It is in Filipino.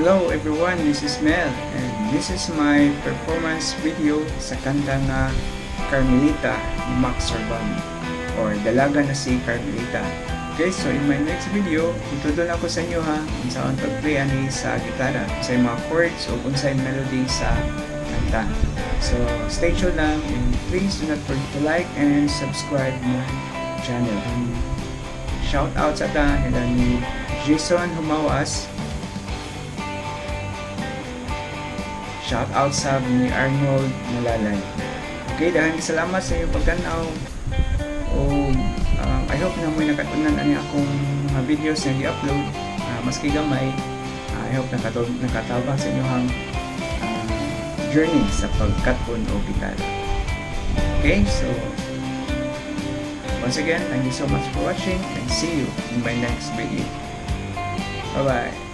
Hello everyone, this is Mel and this is my performance video sa kanta na Carmelita ni Max Surban or Dalaga na si Carmelita. Okay, so in my next video, itudol ako sa inyo kung saan pag-play ani sa gitara, sa mga chords o kung saan melody sa kanta. So stay tuned lang and please do not forget to like and subscribe my channel. Shout out sa ta ni Jason Humawas. Shout out sa ni Arnold Malalay. Okay, dahil salamat sa iyong pagtanaw. I hope na may nakatunan ani akong mga videos na i-upload. Maski gamay, I hope nakatabang sa inyong journey sa pagkatpon o gitara. Okay, so once again, thank you so much for watching and see you in my next video. Bye bye.